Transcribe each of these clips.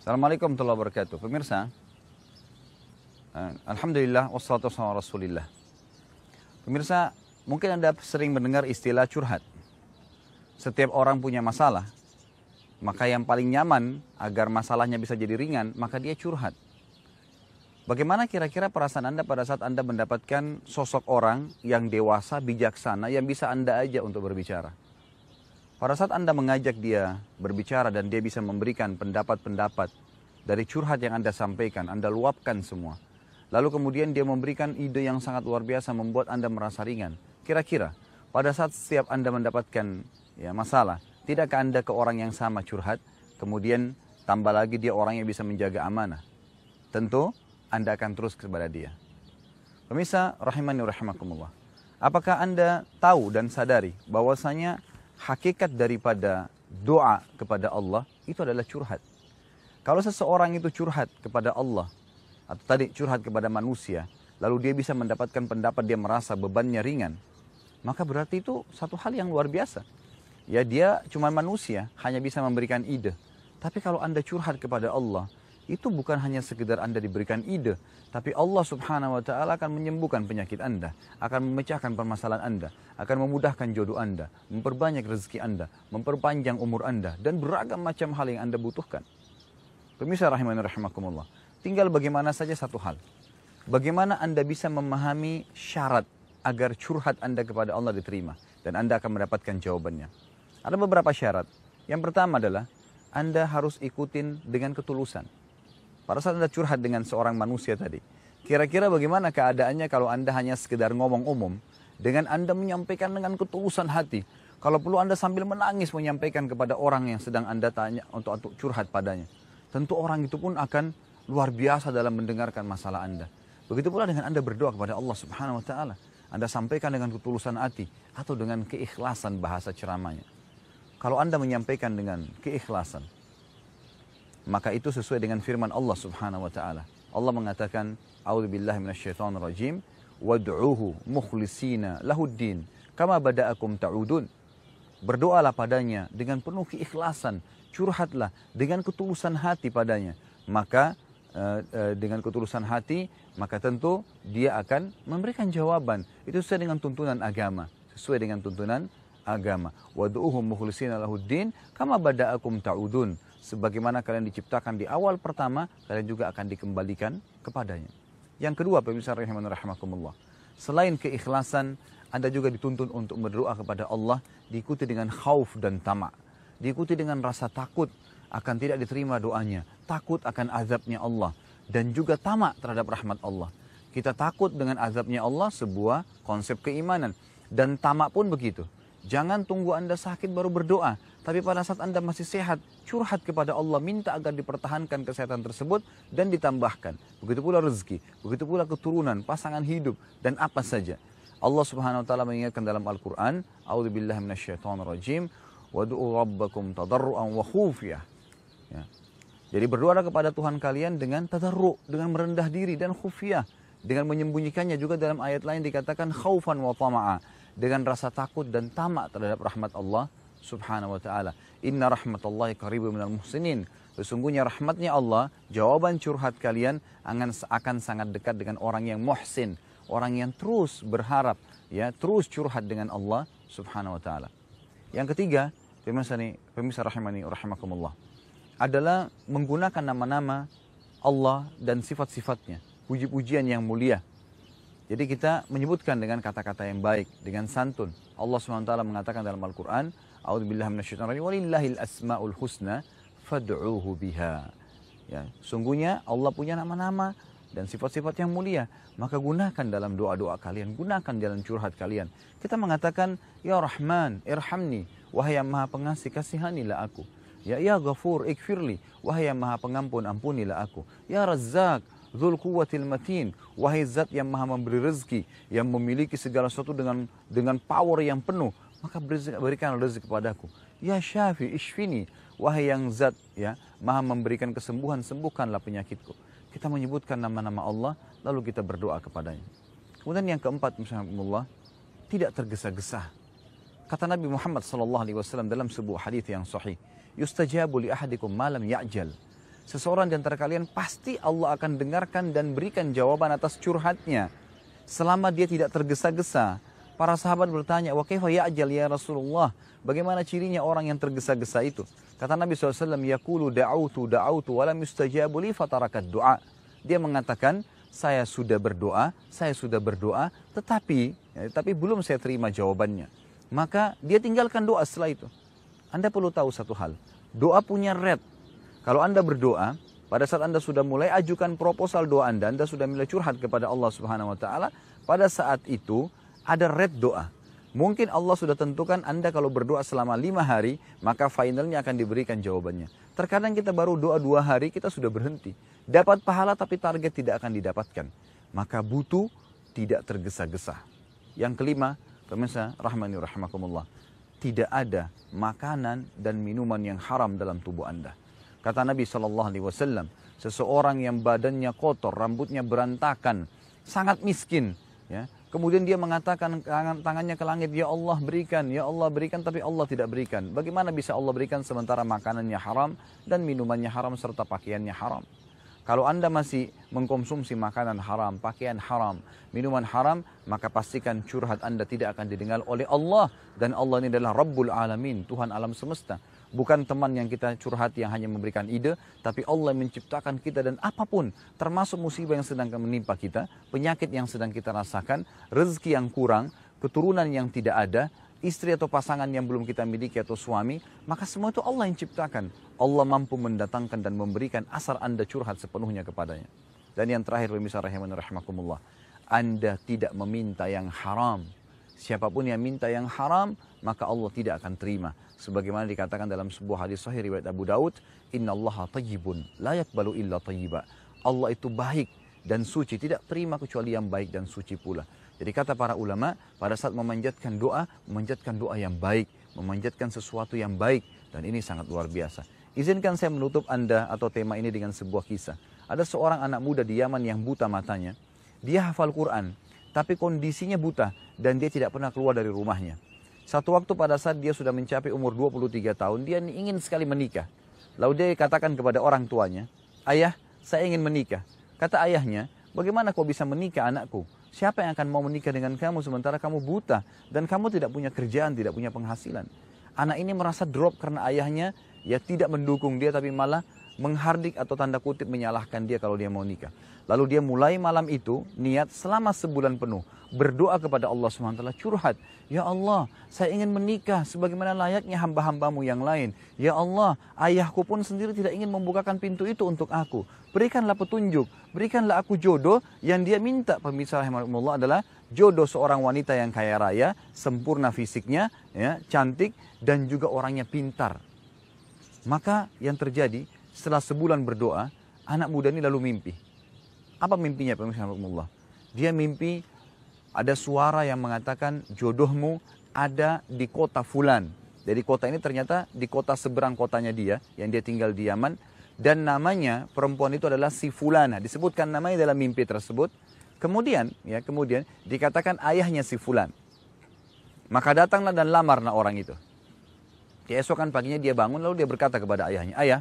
Assalamualaikum warahmatullahi wabarakatuh. Pemirsa, Alhamdulillah, wassalatu wassalamu ala Rasulillah. Pemirsa, mungkin Anda sering mendengar istilah curhat. Setiap orang punya masalah, maka yang paling nyaman agar masalahnya bisa jadi ringan, maka dia curhat. Bagaimana kira-kira perasaan Anda pada saat Anda mendapatkan sosok orang yang dewasa, bijaksana, yang bisa Anda ajak untuk berbicara? Pada saat Anda mengajak dia berbicara dan dia bisa memberikan pendapat-pendapat dari curhat yang Anda sampaikan, Anda luapkan semua. Lalu kemudian dia memberikan ide yang sangat luar biasa membuat Anda merasa ringan. Kira-kira pada saat setiap Anda mendapatkan masalah, tidakkah Anda ke orang yang sama curhat, kemudian tambah lagi dia orang yang bisa menjaga amanah? Tentu Anda akan terus kepada dia. Pemirsa rahimani rahimakumullah. Apakah Anda tahu dan sadari bahwasanya hakikat daripada doa kepada Allah itu adalah curhat. Kalau seseorang itu curhat kepada Allah, atau tadi curhat kepada manusia, lalu dia bisa mendapatkan pendapat, dia merasa bebannya ringan, maka berarti itu satu hal yang luar biasa. Ya, dia cuma manusia, hanya bisa memberikan ide. Tapi kalau Anda curhat kepada Allah, itu bukan hanya sekedar Anda diberikan ide, tapi Allah subhanahu wa ta'ala akan menyembuhkan penyakit Anda, akan memecahkan permasalahan Anda, akan memudahkan jodoh Anda, memperbanyak rezeki Anda, memperpanjang umur Anda, dan beragam macam hal yang Anda butuhkan. Pemirsa rahimani rahimakumullah, tinggal bagaimana saja satu hal. Bagaimana Anda bisa memahami syarat agar curhat Anda kepada Allah diterima, dan Anda akan mendapatkan jawabannya. Ada beberapa syarat. Yang pertama adalah Anda harus ikutin dengan ketulusan. Pada saat Anda curhat dengan seorang manusia tadi, kira-kira bagaimana keadaannya kalau Anda hanya sekedar ngomong umum, dengan Anda menyampaikan dengan ketulusan hati. Kalau perlu Anda sambil menangis menyampaikan kepada orang yang sedang Anda tanya untuk curhat padanya. Tentu orang itu pun akan luar biasa dalam mendengarkan masalah Anda. Begitu pula dengan Anda berdoa kepada Allah subhanahu wa ta'ala. Anda sampaikan dengan ketulusan hati atau dengan keikhlasan bahasa ceramahnya. Kalau Anda menyampaikan dengan keikhlasan, maka itu sesuai dengan firman Allah subhanahu wa ta'ala. Allah mengatakan, A'udzubillahi minasyaitonirrajim, wad'uhu mukhlisina lahuddin, kama bada'akum ta'udun. Berdoalah padanya dengan penuh keikhlasan, curhatlah dengan ketulusan hati padanya. Maka dengan ketulusan hati, maka tentu dia akan memberikan jawaban. Itu sesuai dengan tuntunan agama. Sesuai dengan tuntunan agama. Wad'uhu mukhlisina lahuddin, kama bada'akum ta'udun. Sebagaimana kalian diciptakan di awal pertama, kalian juga akan dikembalikan kepadanya. Yang kedua, pemirsa rahimani rahimakumullah, selain keikhlasan, Anda juga dituntun untuk berdoa kepada Allah, diikuti dengan khauf dan tamak. Diikuti dengan rasa takut akan tidak diterima doanya, takut akan azabnya Allah, dan juga tamak terhadap rahmat Allah. Kita takut dengan azabnya Allah, sebuah konsep keimanan. Dan tamak pun begitu. Jangan tunggu Anda sakit baru berdoa. Tapi pada saat Anda masih sehat, curhat kepada Allah, minta agar dipertahankan kesehatan tersebut dan ditambahkan. Begitu pula rezeki, begitu pula keturunan, pasangan hidup, dan apa saja. Allah subhanahu wa ta'ala mengingatkan dalam Al-Quran, A'udzubillahi minasyaitonirrajim, wadu'u rabbakum tadarru'an wa khufiyah. Ya. Jadi berdoalah kepada Tuhan kalian dengan tadarru', dengan merendah diri dan khufiyah. Dengan menyembunyikannya juga dalam ayat lain dikatakan khaufan wa tama'a. Dengan rasa takut dan tamak terhadap rahmat Allah subhanahu wa ta'ala. Inna rahmatallahi qaribun minal muhsinin. Sesungguhnya rahmatnya Allah, jawaban curhat kalian akan sangat dekat dengan orang yang muhsin. Orang yang terus berharap, ya, terus curhat dengan Allah subhanahu wa ta'ala. Yang ketiga, pemirsa rahimani rahimakumullah, adalah menggunakan nama-nama Allah dan sifat-sifatnya. Puji-pujian yang mulia. Jadi kita menyebutkan dengan kata-kata yang baik, dengan santun. Allah SWT mengatakan dalam Al-Quran, A'udzubillahi minasyaitonirrajim, walillahil asma'ul husna fad'uuhu biha. Ya, sungguhnya Allah punya nama-nama dan sifat-sifat yang mulia. Maka gunakan dalam doa-doa kalian, gunakan dalam curhat kalian. Kita mengatakan, Ya Rahman, irhamni, wahai yang maha pengasih, kasihanilah aku. Ya Ghafur, ikfirli, wahai yang maha pengampun, ampunilah aku. Ya Razzaq, Dzul quwwatil matin, wahai zat yang maha memberi rezeki, yang memiliki segala sesuatu dengan power yang penuh, maka berikan rezeki kepadaku. Ya Syafi, ishfini, wahai yang zat ya maha memberikan kesembuhan, sembuhkanlah penyakitku. Kita menyebutkan nama-nama Allah, lalu kita berdoa kepadanya. Kemudian yang keempat, Bismillah, tidak tergesa-gesa. Kata Nabi Muhammad SAW dalam sebuah hadis yang sahih, yustajabu li ahadikum ma lam ya'jal. seseorang di antara kalian pasti Allah akan dengarkan dan berikan jawaban atas curhatnya. Selama dia tidak tergesa-gesa. Para sahabat bertanya, wa kaifa ya'jal ya Rasulullah? Bagaimana cirinya orang yang tergesa-gesa itu? Kata Nabi SAW, yaqulu da'autu walam yustajabu li fatarakat du'a. Dia mengatakan, saya sudah berdoa, tetapi belum saya terima jawabannya. Maka dia tinggalkan doa setelah itu. Anda perlu tahu satu hal, doa punya rate. Kalau Anda berdoa, pada saat Anda sudah mulai ajukan proposal doa Anda sudah mulai curhat kepada Allah Subhanahu wa taala, pada saat itu ada rate doa. Mungkin Allah sudah tentukan Anda kalau berdoa selama 5 hari, maka finalnya akan diberikan jawabannya. Terkadang kita baru doa 2 hari, kita sudah berhenti. Dapat pahala tapi target tidak akan didapatkan. Maka butuh tidak tergesa-gesa. Yang kelima, pemirsa rahmani rahimakumullah, tidak ada makanan dan minuman yang haram dalam tubuh Anda. Kata Nabi SAW, seseorang yang badannya kotor, rambutnya berantakan, sangat miskin, ya. Kemudian dia mengatakan tangannya ke langit, ya Allah berikan, tapi Allah tidak berikan. Bagaimana bisa Allah berikan sementara makanannya haram dan minumannya haram serta pakaiannya haram? Kalau Anda masih mengkonsumsi makanan haram, pakaian haram, minuman haram, maka pastikan curhat Anda tidak akan didengar oleh Allah. Dan Allah ini adalah Rabbul Alamin, Tuhan alam semesta. Bukan teman yang kita curhat yang hanya memberikan ide, tapi Allah yang menciptakan kita dan apapun, termasuk musibah yang sedang menimpa kita, penyakit yang sedang kita rasakan, rezeki yang kurang, keturunan yang tidak ada, istri atau pasangan yang belum kita miliki atau suami, maka semua itu Allah yang ciptakan. Allah mampu mendatangkan dan memberikan asal Anda curhat sepenuhnya kepadanya. Dan yang terakhir, pemirsa rahimani rahimakumullah, Anda tidak meminta yang haram. Siapapun yang minta yang haram, maka Allah tidak akan terima. Sebagaimana dikatakan dalam sebuah hadis sahih riwayat Abu Daud, Innallaha tayyibun, la yakbalu illa tayyiba. Allah itu baik dan suci, tidak terima kecuali yang baik dan suci pula. Jadi kata para ulama, pada saat memanjatkan doa yang baik, memanjatkan sesuatu yang baik, dan ini sangat luar biasa. Izinkan saya menutup Anda atau tema ini dengan sebuah kisah. Ada seorang anak muda di Yaman yang buta matanya. Dia hafal Quran, tapi kondisinya buta dan dia tidak pernah keluar dari rumahnya. Satu waktu pada saat dia sudah mencapai umur 23 tahun, dia ingin sekali menikah. Lalu dia katakan kepada orang tuanya, ayah, saya ingin menikah. Kata ayahnya, bagaimana kau bisa menikah anakku? Siapa yang akan mau menikah dengan kamu sementara kamu buta dan kamu tidak punya kerjaan, tidak punya penghasilan? Anak ini merasa drop karena ayahnya ya tidak mendukung dia tapi malah menghardik atau tanda kutip menyalahkan dia kalau dia mau nikah. Lalu dia mulai malam itu niat selama sebulan penuh berdoa kepada Allah SWT, curhat. Ya Allah, saya ingin menikah sebagaimana layaknya hamba-hambamu yang lain. Ya Allah, ayahku pun sendiri tidak ingin membukakan pintu itu untuk aku. Berikanlah petunjuk, berikanlah aku jodoh. Yang dia minta, pemirsa rahimahullah, adalah jodoh seorang wanita yang kaya raya, sempurna fisiknya, ya, cantik, dan juga orangnya pintar. Maka yang terjadi, setelah sebulan berdoa, anak muda ini lalu mimpi. Apa mimpinya, pemirsa rahimahullah? Dia mimpi ada suara yang mengatakan jodohmu ada di kota Fulan. Jadi kota ini ternyata di kota seberang kotanya dia, yang dia tinggal di Yaman. Dan namanya perempuan itu adalah si Fulana. Disebutkan namanya dalam mimpi tersebut. Kemudian dikatakan ayahnya si Fulan. Maka datanglah dan lamarlah orang itu. Keesokan paginya dia bangun lalu dia berkata kepada ayahnya, ayah,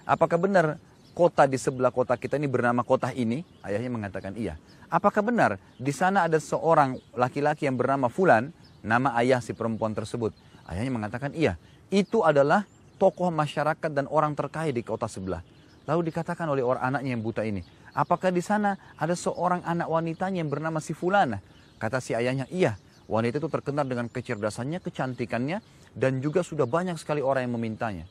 apakah benar kota di sebelah kota kita ini bernama kota ini? Ayahnya mengatakan iya. Apakah benar di sana ada seorang laki-laki yang bernama Fulan, nama ayah si perempuan tersebut? Ayahnya mengatakan iya. Itu adalah tokoh masyarakat dan orang terkaya di kota sebelah. Lalu dikatakan oleh orang anaknya yang buta ini, apakah di sana ada seorang anak wanitanya yang bernama si Fulana? Kata si ayahnya, iya. Wanita itu terkenal dengan kecerdasannya, kecantikannya, dan juga sudah banyak sekali orang yang memintanya.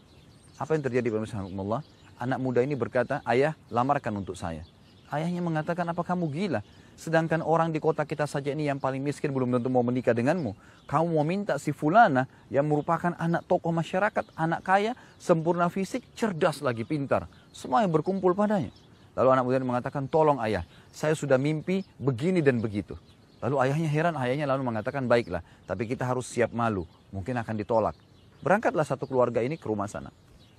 Apa yang terjadi, pemirsa Allah? Anak muda ini berkata, ayah, lamarkan untuk saya. Ayahnya mengatakan, apa kamu gila? Sedangkan orang di kota kita saja ini yang paling miskin belum tentu mau menikah denganmu. Kamu mau minta si Fulana yang merupakan anak tokoh masyarakat, anak kaya, sempurna fisik, cerdas lagi, pintar. Semua yang berkumpul padanya. Lalu anak muda mengatakan, tolong ayah, saya sudah mimpi begini dan begitu. Lalu ayahnya heran, ayahnya lalu mengatakan, baiklah, tapi kita harus siap malu, mungkin akan ditolak. Berangkatlah satu keluarga ini ke rumah sana.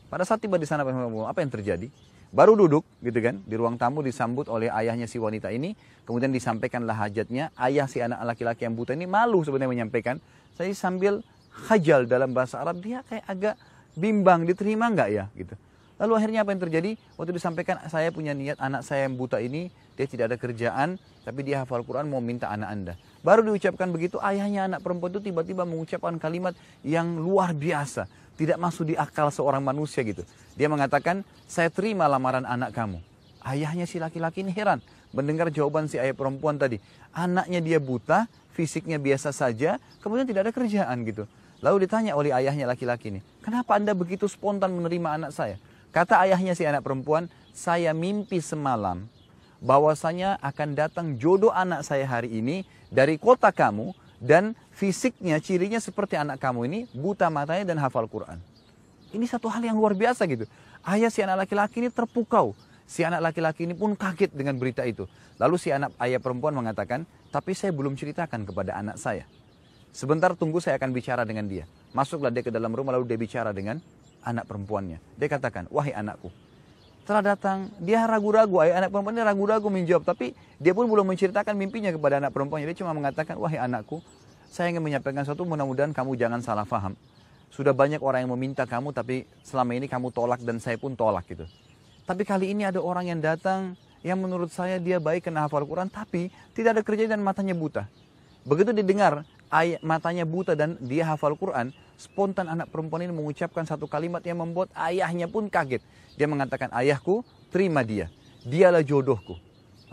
Pada saat tiba di sana, apa yang terjadi? Baru duduk, gitu kan, di ruang tamu disambut oleh ayahnya si wanita ini, kemudian disampaikanlah hajatnya. Ayah si anak laki-laki yang buta ini malu sebenarnya menyampaikan. Saya sambil khajal dalam bahasa Arab, dia kayak agak bimbang, diterima nggak ya, gitu. Lalu akhirnya apa yang terjadi? Waktu disampaikan, saya punya niat anak saya yang buta ini, dia tidak ada kerjaan, tapi dia hafal Quran, mau minta anak Anda. Baru diucapkan begitu, ayahnya anak perempuan itu tiba-tiba mengucapkan kalimat yang luar biasa. Tidak masuk di akal seorang manusia gitu. Dia mengatakan, saya terima lamaran anak kamu. Ayahnya si laki-laki ini heran mendengar jawaban si ayah perempuan tadi. Anaknya dia buta, fisiknya biasa saja, kemudian tidak ada kerjaan gitu. Lalu ditanya oleh ayahnya laki-laki ini, kenapa Anda begitu spontan menerima anak saya? Kata ayahnya si anak perempuan, saya mimpi semalam bahwasanya akan datang jodoh anak saya hari ini dari kota kamu dan fisiknya, cirinya seperti anak kamu ini, buta matanya dan hafal Quran. Ini satu hal yang luar biasa gitu. Ayah si anak laki-laki ini terpukau. Si anak laki-laki ini pun kaget dengan berita itu. Lalu si ayah perempuan mengatakan, tapi saya belum ceritakan kepada anak saya. Sebentar tunggu, saya akan bicara dengan dia. Masuklah dia ke dalam rumah, lalu dia bicara dengan anak perempuannya. Dia katakan, wahai anakku. Setelah datang, dia ragu-ragu. Anak perempuan ini ragu-ragu menjawab. Tapi dia pun belum menceritakan mimpinya kepada anak perempuannya. Dia cuma mengatakan, wahai anakku, saya ingin menyampaikan sesuatu, mudah-mudahan kamu jangan salah faham. Sudah banyak orang yang meminta kamu, tapi selama ini kamu tolak dan saya pun tolak gitu. Tapi kali ini ada orang yang datang, yang menurut saya dia baik kena hafal Quran, tapi tidak ada kerja dan matanya buta. Begitu didengar, matanya buta dan dia hafal Quran, spontan anak perempuan ini mengucapkan satu kalimat yang membuat ayahnya pun kaget. Dia mengatakan, ayahku, terima dia. Dialah jodohku.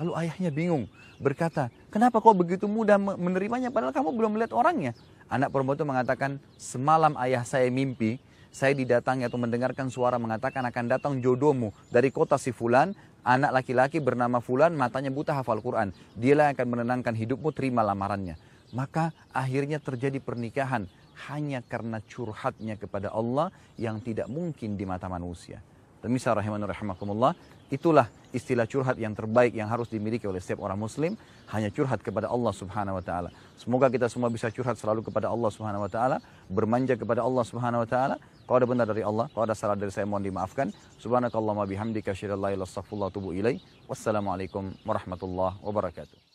Lalu ayahnya bingung, berkata, kenapa kau begitu mudah menerimanya padahal kamu belum melihat orangnya? Anak perempuan itu mengatakan, semalam ayah saya mimpi, saya didatangi atau mendengarkan suara mengatakan akan datang jodohmu dari kota si Fulan, anak laki-laki bernama Fulan, matanya buta hafal Quran. Dialah yang akan menenangkan hidupmu, terima lamarannya. Maka akhirnya terjadi pernikahan hanya karena curhatnya kepada Allah yang tidak mungkin di mata manusia. Pemirsa rahimani rahimakumullah, itulah istilah curhat yang terbaik yang harus dimiliki oleh setiap orang muslim, hanya curhat kepada Allah Subhanahu wa taala. Semoga kita semua bisa curhat selalu kepada Allah Subhanahu wa taala, bermanja kepada Allah Subhanahu wa taala. Kalau ada benar dari Allah, kalau ada salah dari saya mohon dimaafkan. Subhanakallahumma bihamdika asyhadu an la ilaha illa anta astaghfiruka wa atubu ilaik. Wassalamualaikum warahmatullahi wabarakatuh.